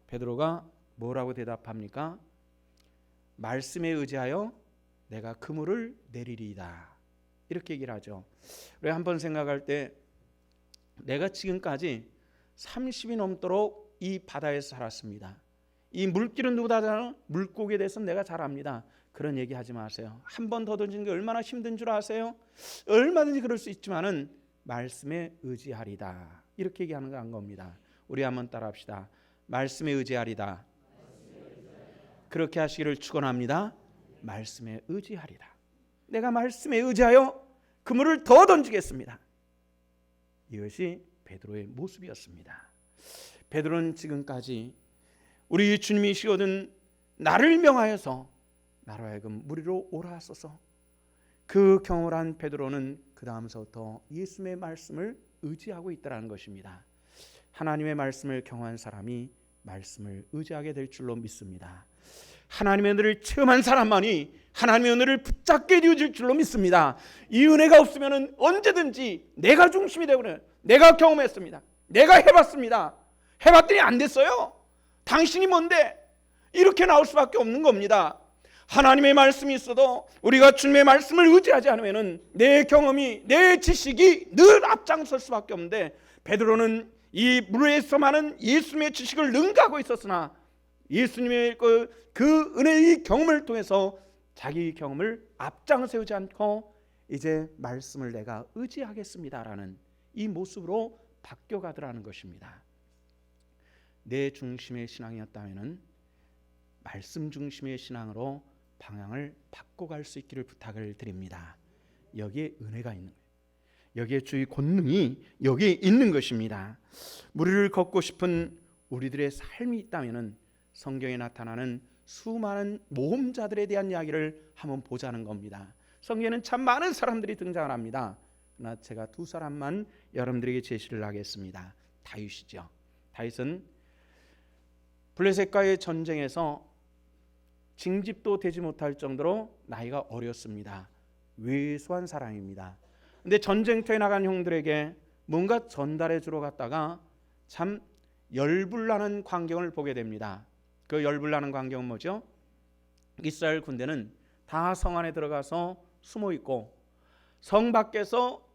베드로가 뭐라고 대답합니까? 말씀에 의지하여 내가 그물을 내리리이다. 이렇게 얘기를 하죠. 우리 한번 생각할 때 내가 지금까지 30이 넘도록 이 바다에서 살았습니다. 이 물길은 누구다 잘 알아? 물고기에 대해서 내가 잘 압니다. 그런 얘기 하지 마세요. 한 번 더 던지는 게 얼마나 힘든 줄 아세요? 얼마든지 그럴 수 있지만은 말씀에 의지하리다. 이렇게 얘기하는 겁니다. 우리 한번 따라합시다. 말씀에 의지하리다. 그렇게 하시기를 축원합니다. 말씀에 의지하리다. 내가 말씀에 의지하여 그물을 더 던지겠습니다. 이것이 베드로의 모습이었습니다. 베드로는 지금까지 우리 주님이시거든 나를 명하여서 나로 하여금 무리로 오라 하소서. 그 경험을 한 베드로는 그 다음서부터 예수님의 말씀을 의지하고 있다는 것입니다. 하나님의 말씀을 경험한 사람이 말씀을 의지하게 될 줄로 믿습니다. 하나님의 은혜를 체험한 사람만이 하나님의 은혜를 붙잡게 되어질 줄로 믿습니다. 이 은혜가 없으면 언제든지 내가 중심이 되고는 내가 경험했습니다. 내가 해봤습니다. 해봤더니 안 됐어요. 당신이 뭔데? 이렇게 나올 수밖에 없는 겁니다. 하나님의 말씀이 있어도 우리가 주님의 말씀을 의지하지 않으면 내 경험이 내 지식이 늘 앞장설 수밖에 없는데 베드로는 이 물에서만은 예수님의 지식을 능가하고 있었으나 예수님의 그 은혜의 경험을 통해서 자기 경험을 앞장 세우지 않고 이제 말씀을 내가 의지하겠습니다라는 이 모습으로 바뀌어가더라는 것입니다. 내 중심의 신앙이었다면 말씀 중심의 신앙으로 방향을 바꿔갈 수 있기를 부탁을 드립니다. 여기에 은혜가 있는 거예요. 여기에 주의 권능이 여기에 있는 것입니다. 무리를 걷고 싶은 우리들의 삶이 있다면 성경에 나타나는 수많은 모험자들에 대한 이야기를 한번 보자는 겁니다. 성경에는 참 많은 사람들이 등장을 합니다. 그러나 제가 두 사람만 여러분들에게 제시를 하겠습니다. 다윗이죠. 다윗은 블레셋과의 전쟁에서 징집도 되지 못할 정도로 나이가 어렸습니다. 왜소한 사람입니다. 근데 전쟁터에 나간 형들에게 뭔가 전달해 주러 갔다가 참 열불나는 광경을 보게 됩니다. 그 열불나는 광경은 뭐죠? 이스라엘 군대는 다 성 안에 들어가서 숨어 있고 성 밖에서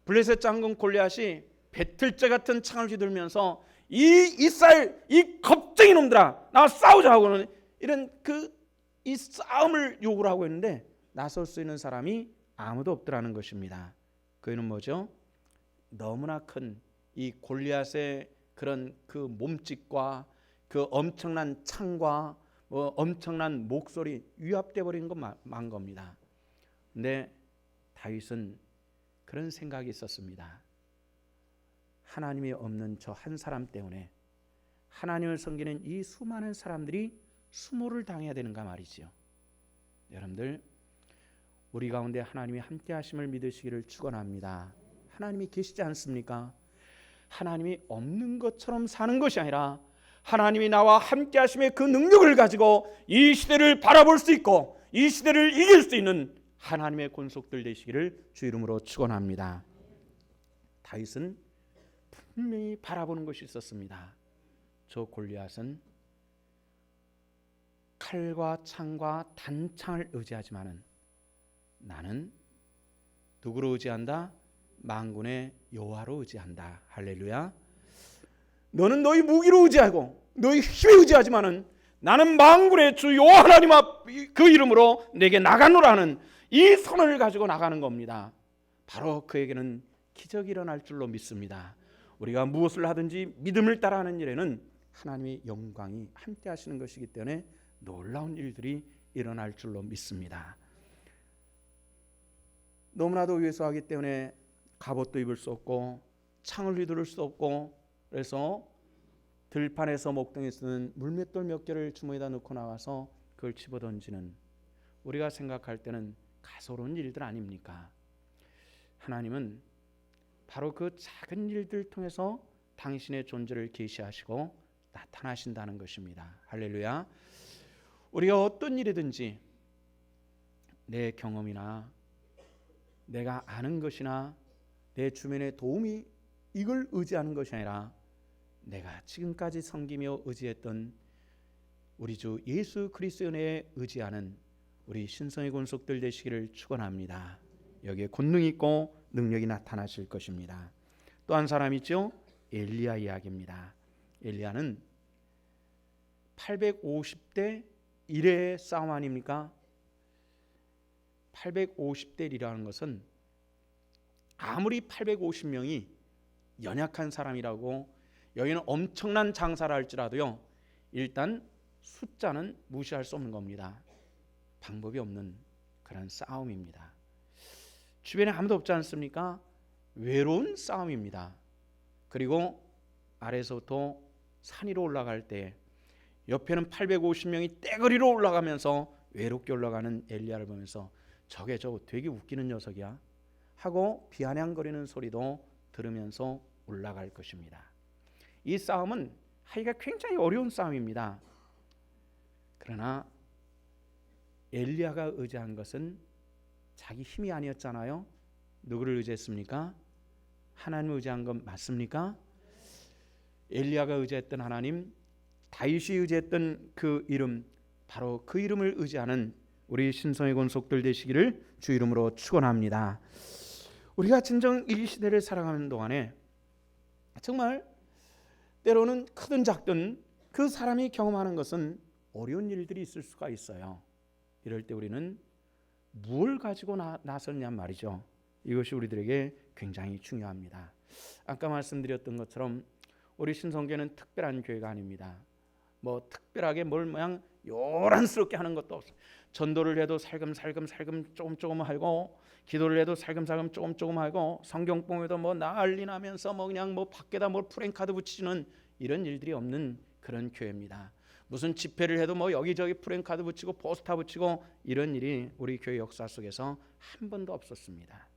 블레셋 장군 골리앗이 배틀째 같은 창을 휘둘면서 이 이스라엘 이 겁쟁이 놈들아 나와 싸우자고는 이런 이 싸움을 요구를 하고 있는데 나설 수 있는 사람이 아무도 없더라는 것입니다. 그는 뭐죠? 너무나 큰 이 골리앗의 그런 그 몸짓과 그 엄청난 창과 엄청난 목소리 위압돼 버린 것만 겁니다. 근데 다윗은 그런 생각이 있었습니다. 하나님이 없는 저 한 사람 때문에 하나님을 섬기는 이 수많은 사람들이 수모를 당해야 되는가 말이지요. 여러분들 우리 가운데 하나님이 함께 하심을 믿으시기를 축원합니다. 하나님이 계시지 않습니까? 하나님이 없는 것처럼 사는 것이 아니라 하나님이 나와 함께 하심의 그 능력을 가지고 이 시대를 바라볼 수 있고 이 시대를 이길 수 있는 하나님의 권속들 되시기를 주 이름으로 축원합니다. 다윗은 분명히 바라보는 것이 있었습니다. 저 골리앗은 칼과 창과 단창을 의지하지만은 나는 누구로 의지한다? 만군의 여호와로 의지한다. 할렐루야. 너는 너희 무기로 의지하고 너희 힘에 의지하지만은 나는 만군의 주 여호와 하나님 앞 그 이름으로 내게 나가노라 하는 이 선언을 가지고 나가는 겁니다. 바로 그에게는 기적이 일어날 줄로 믿습니다. 우리가 무엇을 하든지 믿음을 따라하는 일에는 하나님의 영광이 함께 하시는 것이기 때문에 놀라운 일들이 일어날 줄로 믿습니다. 너무나도 왜소하기 때문에 갑옷도 입을 수 없고 창을 휘두를 수 없고, 그래서 들판에서 목동에 쓰는 물맷돌 몇 개를 주머니에다 넣고 나와서 그걸 집어던지는, 우리가 생각할 때는 가소로운 일들 아닙니까? 하나님은 바로 그 작은 일들 통해서 당신의 존재를 계시하시고 나타나신다는 것입니다. 할렐루야. 우리가 어떤 일이든지 내 경험이나 내가 아는 것이나 내 주변의 도움이 이걸 의지하는 것이 아니라 내가 지금까지 섬기며 의지했던 우리 주 예수 그리스도의 은혜에 의지하는 우리 신성의 권속들 되시기를 축원합니다. 여기에 권능이 있고 능력이 나타나실 것입니다. 또 한 사람 있죠? 엘리야 이야기입니다. 엘리야는 850대 1의 싸움 아닙니까? 850대 1이라는 것은 아무리 850명이 연약한 사람이라고 여기는 엄청난 장사를 할지라도요, 일단 숫자는 무시할 수 없는 겁니다. 방법이 없는 그런 싸움입니다. 주변에 아무도 없지 않습니까? 외로운 싸움입니다. 그리고 아래서부터 산 위로 올라갈 때 옆에는 850명이 떼거리로 올라가면서 외롭게 올라가는 엘리야를 보면서 저게 저 되게 웃기는 녀석이야 하고 비아냥거리는 소리도 들으면서 올라갈 것입니다. 이 싸움은 하기가 굉장히 어려운 싸움입니다. 그러나 엘리야가 의지한 것은 자기 힘이 아니었잖아요. 누구를 의지했습니까? 하나님을 의지한 건 맞습니까? 엘리야가 의지했던 하나님, 다윗이 의지했던 그 이름, 바로 그 이름을 의지하는 우리 신성의 권속들 되시기를 주 이름으로 축원합니다. 우리가 진정 이 시대를 살아가는 동안에 정말 때로는 크든 작든 그 사람이 경험하는 것은 어려운 일들이 있을 수가 있어요. 이럴 때 우리는 무엇을 가지고 나섰냐 말이죠. 이것이 우리들에게 굉장히 중요합니다. 아까 말씀드렸던 것처럼 우리 신성교회는 특별한 교회가 아닙니다. 뭐 특별하게 뭘 모양 요란스럽게 하는 것도 없어요. 전도를 해도 살금살금 조금 하고, 기도를 해도 살금살금 조금 하고, 성경 봉에도 뭐 난리 나면서 뭐 그냥 뭐 밖에다 뭐 프랭카드 붙이는 이런 일들이 없는 그런 교회입니다. 무슨 집회를 해도 뭐 여기저기 프랭카드 붙이고 포스터 붙이고 이런 일이 우리 교회 역사 속에서 한 번도 없었습니다.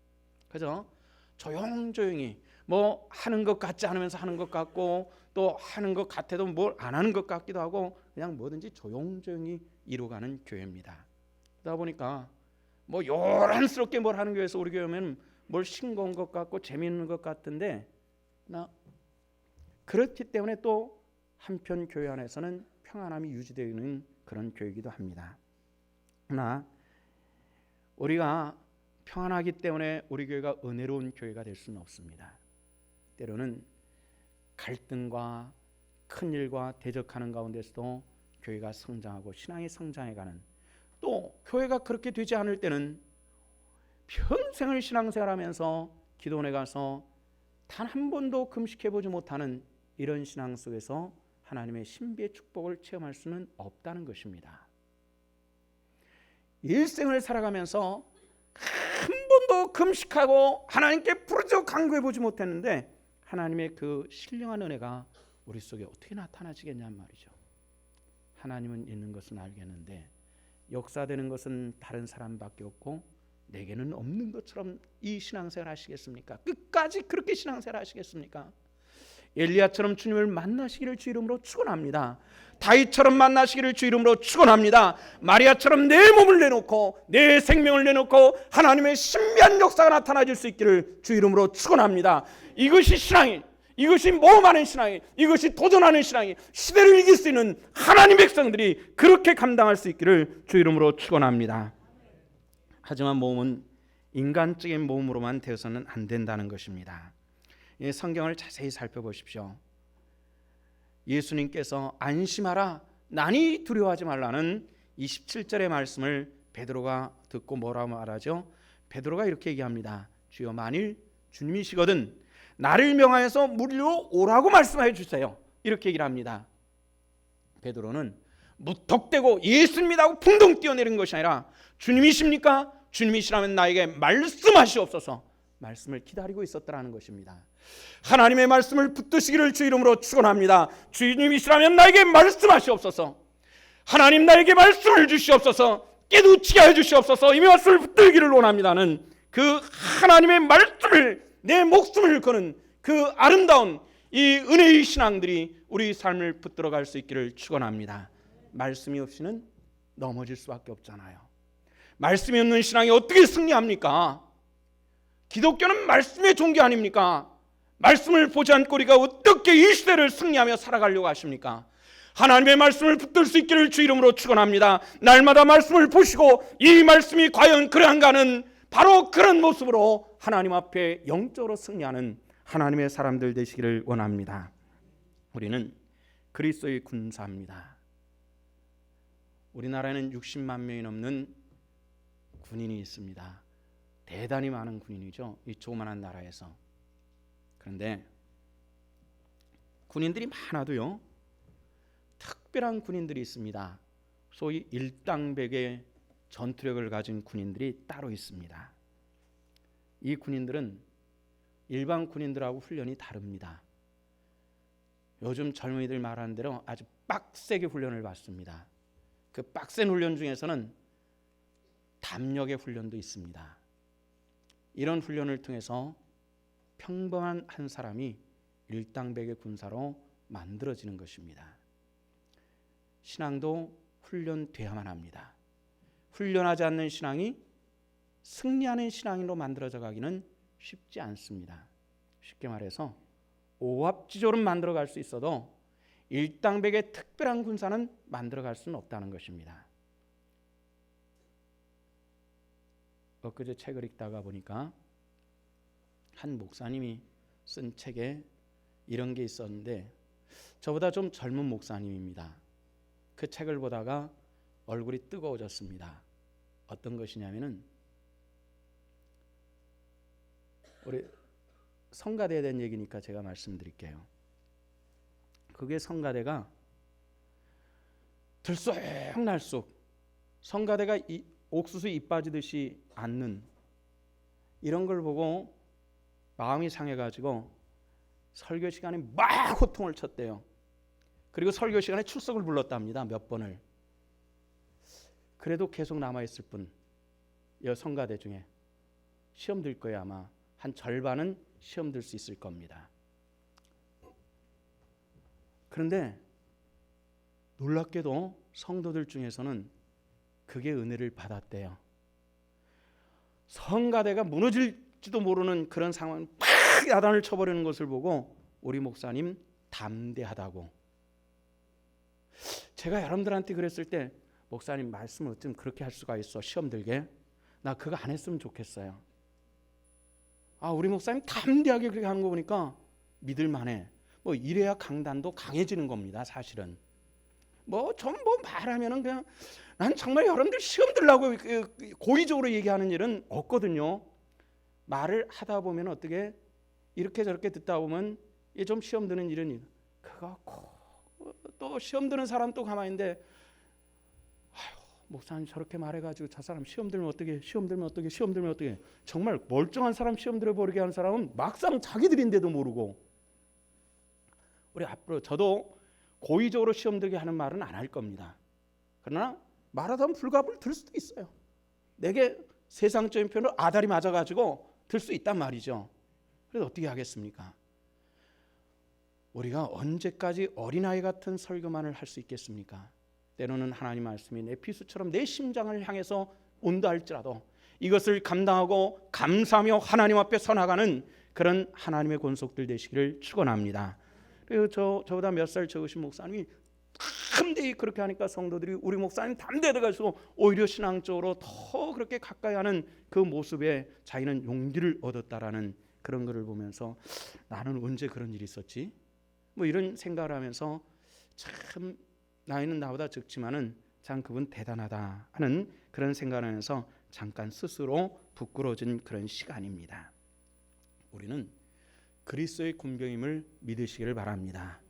그죠? 조용조용히 뭐 하는 것 같지 않으면서 하는 것 같고, 또 하는 것 같아도 뭘 안 하는 것 같기도 하고, 그냥 뭐든지 조용조용히 이루어가는 교회입니다. 그러다 보니까 뭐 요란스럽게 뭘 하는 교회에서 우리 교회면 뭘 싱거운 것 같고 재미있는 것 같은데, 그렇기 때문에 또 한편 교회 안에서는 평안함이 유지되는 그런 교회이기도 합니다. 그러나 우리가 평안하기 때문에 우리 교회가 은혜로운 교회가 될 수는 없습니다. 때로는 갈등과 큰일과 대적하는 가운데서도 교회가 성장하고 신앙이 성장해가는, 또 교회가 그렇게 되지 않을 때는 평생을 신앙생활하면서 기도원에 가서 단 한 번도 금식해보지 못하는 이런 신앙 속에서 하나님의 신비의 축복을 체험할 수는 없다는 것입니다. 일생을 살아가면서 한 번도 금식하고 하나님께 부르짖어 간구해보지 못했는데 하나님의 그 신령한 은혜가 우리 속에 어떻게 나타나지겠냔 말이죠. 하나님은 있는 것은 알겠는데 역사되는 것은 다른 사람밖에 없고 내게는 없는 것처럼 이 신앙생활 하시겠습니까? 끝까지 그렇게 신앙생활 하시겠습니까? 엘리야처럼 주님을 만나시기를 주 이름으로 축원합니다. 다윗처럼 만나시기를 주 이름으로 축원합니다. 마리아처럼 내 몸을 내놓고 내 생명을 내놓고 하나님의 신비한 역사가 나타나질 수 있기를 주 이름으로 축원합니다. 이것이 신앙이, 이것이 모험하는 신앙이, 이것이 도전하는 신앙이, 시대를 이길 수 있는 하나님 백성들이 그렇게 감당할 수 있기를 주 이름으로 축원합니다. 하지만 모험은 인간적인 모험으로만 되어서는 안 된다는 것입니다. 성경을 자세히 살펴보십시오. 예수님께서 안심하라, 난이 두려워하지 말라는 27절의 말씀을 베드로가 듣고 뭐라고 말하죠? 베드로가 이렇게 얘기합니다. 주여, 만일 주님이시거든 나를 명하여서 무리로 오라고 말씀하여 주세요. 이렇게 얘기를 합니다. 베드로는 무턱대고 예수님이라고 풍덩 뛰어내린 것이 아니라 주님이십니까? 주님이시라면 나에게 말씀하시옵소서, 말씀을 기다리고 있었더라는 것입니다. 하나님의 말씀을 붙드시기를 주 이름으로 축원합니다. 주님이시라면 나에게 말씀하시옵소서, 하나님 나에게 말씀을 주시옵소서, 깨우치게 해 주시옵소서, 이 말씀을 붙들기를 원합니다는 그 하나님의 말씀을, 내 목숨을 거는 그 아름다운 이 은혜의 신앙들이 우리 삶을 붙들어갈 수 있기를 축원합니다. 말씀이 없이는 넘어질 수밖에 없잖아요. 말씀이 없는 신앙이 어떻게 승리합니까? 기독교는 말씀의 종교 아닙니까? 말씀을 보지 않고 우리가 어떻게 이 시대를 승리하며 살아가려고 하십니까? 하나님의 말씀을 붙들 수 있기를 주 이름으로 축원합니다. 날마다 말씀을 보시고 이 말씀이 과연 그러한가는 바로 그런 모습으로 하나님 앞에 영적으로 승리하는 하나님의 사람들 되시기를 원합니다. 우리는 그리스도의 군사입니다. 우리나라에는 60만 명이 넘는 군인이 있습니다. 대단히 많은 군인이죠, 이 조그만한 나라에서. 그런데 군인들이 많아도요, 특별한 군인들이 있습니다. 소위 일당백의 전투력을 가진 군인들이 따로 있습니다. 이 군인들은 일반 군인들하고 훈련이 다릅니다. 요즘 젊은이들 말하는 대로 아주 빡세게 훈련을 받습니다. 그 빡센 훈련 중에서는 담력의 훈련도 있습니다. 이런 훈련을 통해서 평범한 한 사람이 일당백의 군사로 만들어지는 것입니다. 신앙도 훈련돼야만 합니다. 훈련하지 않는 신앙이 승리하는 신앙으로 만들어져 가기는 쉽지 않습니다. 쉽게 말해서 오합지졸은 만들어갈 수 있어도 일당백의 특별한 군사는 만들어갈 수는 없다는 것입니다. 엊그제 책을 읽다가 보니까 한 목사님이 쓴 책에 이런 게 있었는데, 저보다 좀 젊은 목사님입니다. 그 책을 보다가 얼굴이 뜨거워졌습니다. 어떤 것이냐면은, 우리 성가대에 대한 얘기니까 제가 말씀드릴게요. 그게 성가대가 들쑥날쑥 성가대가 옥수수 잎 빠지듯이 앉는 이런 걸 보고 마음이 상해가지고 설교 시간에 막 호통을 쳤대요. 그리고 설교 시간에 출석을 불렀답니다. 몇 번을. 그래도 계속 남아있을 뿐, 이 성가대 중에 시험 들 거예요. 아마 한 절반은 시험 들 수 있을 겁니다. 그런데 놀랍게도 성도들 중에서는 그게 은혜를 받았대요. 성가대가 무너질지도 모르는 그런 상황, 팍 야단을 쳐버리는 것을 보고 우리 목사님 담대하다고. 제가 여러분들한테 그랬을 때, 목사님 말씀을 어쩜 그렇게 할 수가 있어, 시험 들게. 나 그거 안 했으면 좋겠어요. 우리 목사님 담대하게 그렇게 하는 거 보니까 믿을만해. 뭐 이래야 강단도 강해지는 겁니다. 사실은 전부 말하면은 그냥, 난 정말 여러분들 시험 들라고 고의적으로 얘기하는 일은 없거든요. 말을 하다 보면 어떻게 이렇게 저렇게 듣다 보면 좀 시험 드는 일은, 그거 또 시험 드는 사람 또 가만히 있는데, 목사님 저렇게 말해가지고 저 사람 시험 들면 어떻게, 시험 들면 어떻게, 시험 들면 어떻게. 정말 멀쩡한 사람 시험 들어버리게 하는 사람은 막상 자기들인데도 모르고. 우리 앞으로 저도 고의적으로 시험 들게 하는 말은 안 할 겁니다. 그러나 말하다 보면 불갑을 들 수도 있어요. 내게 세상적인 표현으로 아다리 맞아가지고 들 수 있단 말이죠. 그래서 어떻게 하겠습니까? 우리가 언제까지 어린아이 같은 설교만을 할 수 있겠습니까? 때로는 하나님 말씀이 내 피수처럼 내 심장을 향해서 온다 할지라도 이것을 감당하고 감사하며 하나님 앞에 서나가는 그런 하나님의 권속들 되시기를 축원합니다. 그리고 저보다 몇 살 적으신 목사님이 담대히 그렇게 하니까 성도들이 우리 목사님 담대해가지고 오히려 신앙적으로 더 그렇게 가까이 하는 그 모습에 자기는 용기를 얻었다라는 그런 것을 보면서, 나는 언제 그런 일이 있었지? 이런 생각을 하면서 참 나이는 나보다 적지만은 참 그분 대단하다 하는 그런 생각을 하면서 잠깐 스스로 부끄러워진 그런 시간입니다. 우리는 그리스도의 군병임을 믿으시기를 바랍니다.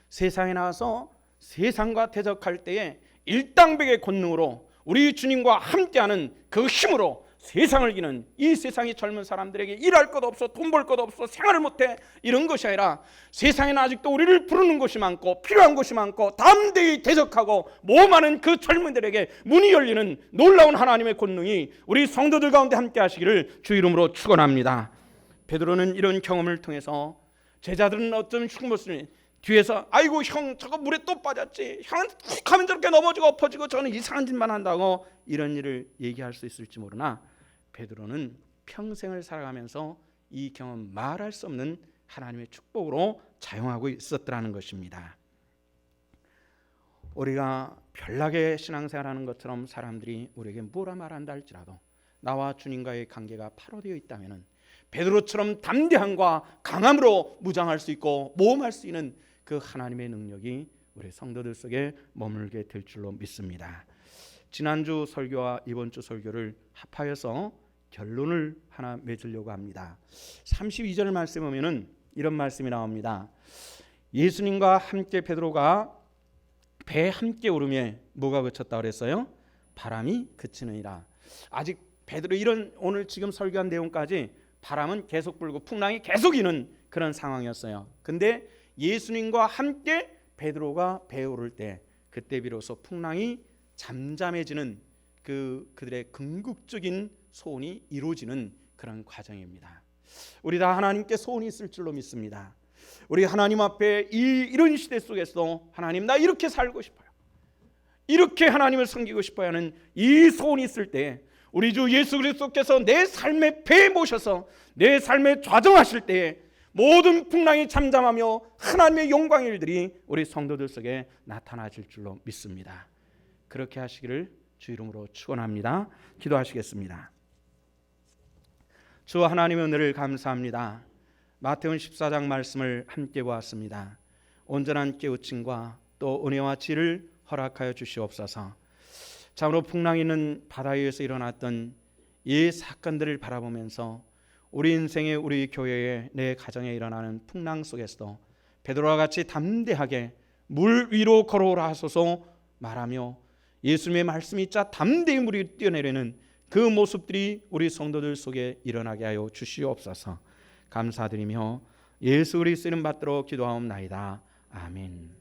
세상에 나와서 세상과 대적할 때에 일당백의 권능으로 우리 주님과 함께하는 그 힘으로 세상을 이기는, 이 세상의 젊은 사람들에게 일할 것 없어, 돈 벌 것 없어, 생활을 못해, 이런 것이 아니라 세상에는 아직도 우리를 부르는 곳이 많고 필요한 곳이 많고 담대히 대적하고 모험하는 그 젊은들에게 문이 열리는 놀라운 하나님의 권능이 우리 성도들 가운데 함께 하시기를 주 이름으로 축원합니다. 베드로는 이런 경험을 통해서, 제자들은 어떤 흉모스니 뒤에서 아이고 형 저거 물에 또 빠졌지, 형은 훅 하면 저렇게 넘어지고 엎어지고 저는 이상한 짓만 한다고 이런 일을 얘기할 수 있을지 모르나, 베드로는 평생을 살아가면서 이 경험 말할 수 없는 하나님의 축복으로 자용하고 있었더라는 것입니다. 우리가 별나게 신앙생활하는 것처럼 사람들이 우리에게 뭐라 말한다 할지라도 나와 주님과의 관계가 파로되어 있다면 베드로처럼 담대함과 강함으로 무장할 수 있고 모험할 수 있는 그 하나님의 능력이 우리 성도들 속에 머물게 될 줄로 믿습니다. 지난주 설교와 이번 주 설교를 합하여서 결론을 하나 맺으려고 합니다. 32절 말씀 보면은 이런 말씀이 나옵니다. 예수님과 함께 베드로가 배에 함께 오르며 뭐가 그쳤다 그랬어요? 바람이 그치느니라. 아직 베드로 이런 오늘 지금 설교한 내용까지 바람은 계속 불고 풍랑이 계속 이는 그런 상황이었어요. 근데 예수님과 함께 베드로가 배에 오를 때 그때 비로소 풍랑이 잠잠해지는 그들의 궁극적인 소원이 이루어지는 그런 과정입니다. 우리 다 하나님께 소원이 있을 줄로 믿습니다. 우리 하나님 앞에 이런 시대 속에서 하나님 나 이렇게 살고 싶어요, 이렇게 하나님을 섬기고 싶어요 하는 이 소원이 있을 때 우리 주 예수 그리스도께서 내 삶의 배에 모셔서 내 삶에 좌정하실 때에 모든 풍랑이 잠잠하며 하나님의 영광의 일들이 우리 성도들 속에 나타나질 줄로 믿습니다. 그렇게 하시기를 주 이름으로 축원합니다. 기도하시겠습니다. 주 하나님의 은혜를 감사합니다. 마태복음 14장 말씀을 함께 보았습니다. 온전한 깨우침과 또 은혜와 지혜를 허락하여 주시옵소서. 참으로 풍랑이 있는 바다 위에서 일어났던 이 사건들을 바라보면서 우리 인생에, 우리 교회에, 내 가정에 일어나는 풍랑 속에서도 베드로와 같이 담대하게 물 위로 걸어오라 하소서 말하며 예수님의 말씀이 있자 담대히 물이 뛰어내리는 그 모습들이 우리 성도들 속에 일어나게 하여 주시옵소서. 감사드리며 예수 그리스도 이름 받들어 기도하옵나이다. 아멘.